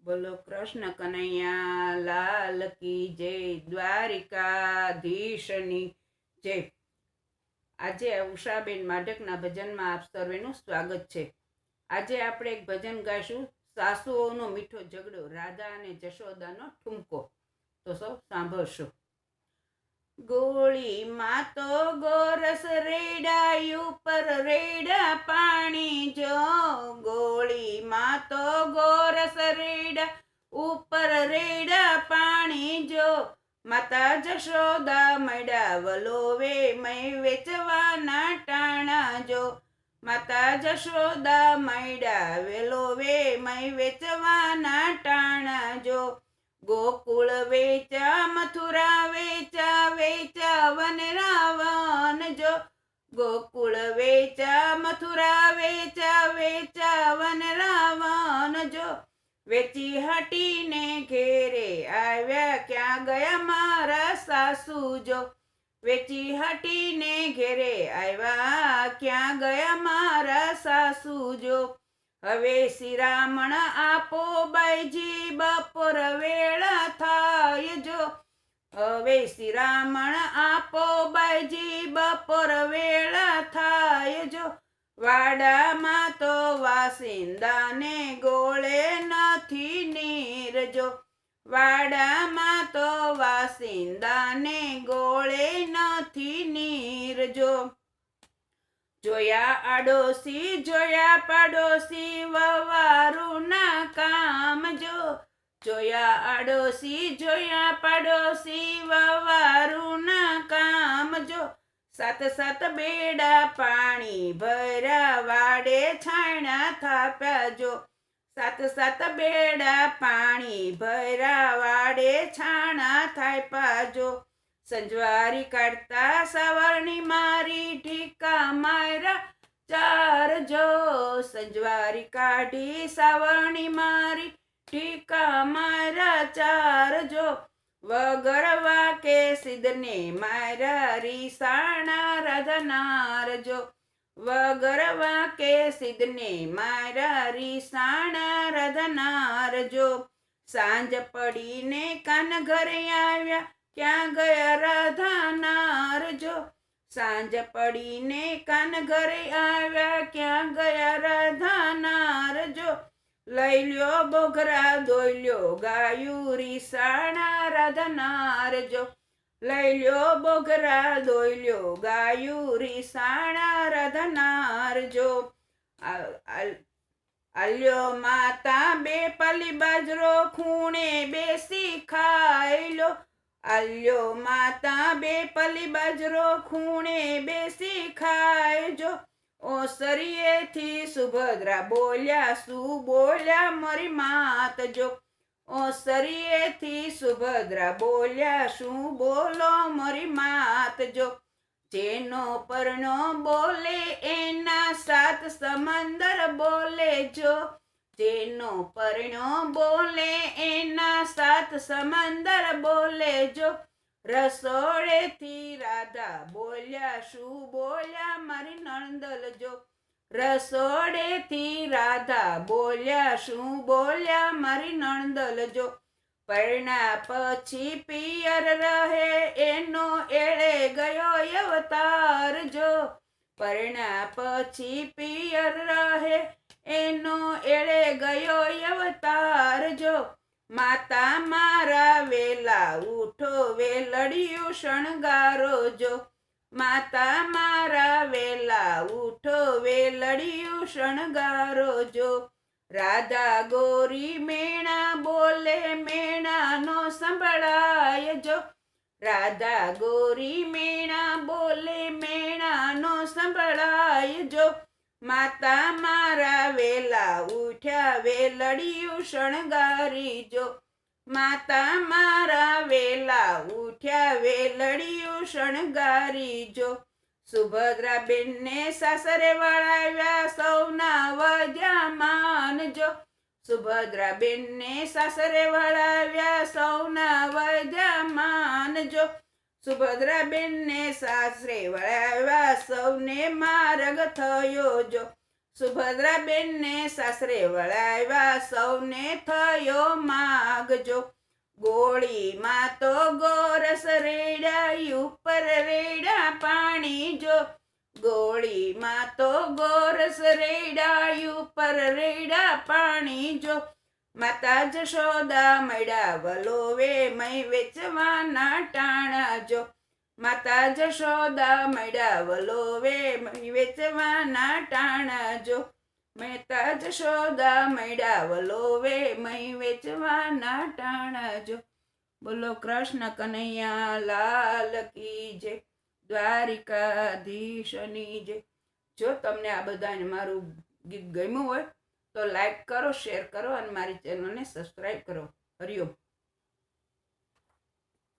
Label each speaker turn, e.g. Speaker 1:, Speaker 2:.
Speaker 1: બોલો કૃષ્ણ કનૈયા લાલ કી જય, દ્વારિકાધીશની જય। આજે ઉષાબેન માઢકના ભજનમાં આપ સર્વેનું સ્વાગત છે। આજે આપણે એક ભજન ગાઈશું, સાસુઓનો મીઠો ઝઘડો, રાધા અને જશોદાનો ઠુમકો। તો સૌ સાંભળશો। ગોળીમાં તો ગોરસ રેડાયું પર રેડા પાણી જો, ગોળીમાં તો ગોરસ રેડા ઉપર રેડા પાણી જો, માતા જશોદા મૈડા વલોવે મય વેચવાના ટાણા જો, માતા જશોદા મૈડા વેલોવે મય વેચવાના ટાણા જો, ગોકુળ વેચા મથુરા વેચા વેચા વન રાવણ જો, ગોકુળ વેચા મથુરા વેચા વેચા વન રાવણ જો, વેચી હટીને ઘેરે આવ્યા ક્યાં ગયા મારા સાસુ જો, વેચી હટીને ઘેરે આવ્યા ક્યાં ગયા મારા સાસુ જો, હવે શિરામણ આપો બાઈજી બપોર વેળા થાય જો, હવે શિરામણ આપો બાઈજી બપોર વેળા થાય જો, વાડામાં તો વાસિંદાને ગોળે નથી નીર જો, વાડામાં તો વાસિંદાને ગોળે નથી નીર જો, જોયા આડોશી જોયા પાડોશી વવારુના કામ જો, જોયા આડોશી જોયા પાડોશી વવારુના કામ જો, સાત સાત બેડા પાણી ભર્યા વાડે છાણા થાપ્યા જો, સાત સાત બેડા પાણી ભર્યા વાડે છાણા થાપ્યા જો, સંજવારી કાઢતા સાવરણી મારી ઢીકા મારા ચાર જો, સંજવારી કાઢી સાવરણી મારી ઢીકા મારા ચાર જો, વગર વાકે સિદ્ધને મારા રીસાણા રાધનાર જો, વગર વાકે સિદ્ધને મારા રીસાણા રાધનાર જો, સાંજ પડીને કાન ઘરે આવ્યા ક્યાં ગયા રાધાનાર જો, સાંજ પડીને કાન ઘરે આવ્યા ક્યાં ગયા રાધાનાર જો, લઈ લ્યો બોઘરા દોઈ લ્યો ગાયું રીસાણા રાધનાર જો, લઈ લ્યો બોઘરા દોઈ લ્યો ગાયું રીસાણા રાધનાર જો, આલ્યો માતા બે પાલી બાજરો ખૂણે બેસી ખાઈ લો, આલ્યો માતા બે પલી બાજરો ખૂણે બેસી ખાયજો, ઓસરીએથી સુભદ્રા બોલ્યા શું બોલ્યા મારી માત જો, ઓસરીએથી સુભદ્રા બોલ્યા શું બોલો મારી માત જો, જેનો પરણો બોલે એના સાત સમંદર બોલે જો, જેનો પરણો બોલે એના સાત સમંદર બોલે જો, રસોડેથી રાધા બોલ્યા શું બોલ્યા મારી નણંદલ જો, રસોડેથી રાધા બોલ્યા શું બોલ્યા મારી નણંદલ જો, પરણા પછી પિયર રહે એનો એળે ગયો અવતાર જો, પરણા પછી પિયર રહે એનો એળે ગયો અવતાર જો, માતા મારા વેલા ઉઠો વેલડિયું શણગારો જો, માતા મારા વેલા ઉઠો વેલડિયું શણગારો જો, રાધા ગોરી મેણા બોલે મેણાનો સંભળાય જો, રાધા ગોરી મેણા બોલે મેણાનો સંભળાય જો, માતા મારા વેલા ઉઠ્યા વેલડિયું શણગારી જો, માતા મારા વેલા ઉઠ્યા વેલડિયું શણગારી જો, સુભદ્રા બેનને સાસરે વળાવ્યા સૌના વધ્યા માન જો, સુભદ્રા બેનને સાસરે વળાવ્યા સૌના વધ્યા માન જો, સુભદ્રા બેનને સાસરે વળાવ્યા સૌને માર્ગ થયો જો, સુભદ્રાબેનને સાસરે વળાવ્યા, સૌને થયો માગજો. ગોળીમાં તો ગોરસ રેડાઈ, ઉપર રેડા પાણી જો. ગોળીમાં તો ગોરસ રેડાઈ, ઉપર રેડા પાણી જો. માતા જશોદા મળ્યા વલોવે, મય વેચવાના ટાણા જો. માતા જશોદા મળ્યા વલોવે, મય વેચવાના ટાણા જો. માતા જશોદા મળ્યા વલોવે, મય વેચવાના ટાણા જો. બોલો કૃષ્ણ કનૈયા લાલ કી જય, દ્વારિકાધીશની જય. જો તમને આ બધાને મારું ગીત ગમ્યું હોય તો લાઈક કરો, શેર કરો અને મારી ચેનલને સબસ્ક્રાઈબ કરો. હરિઓમ.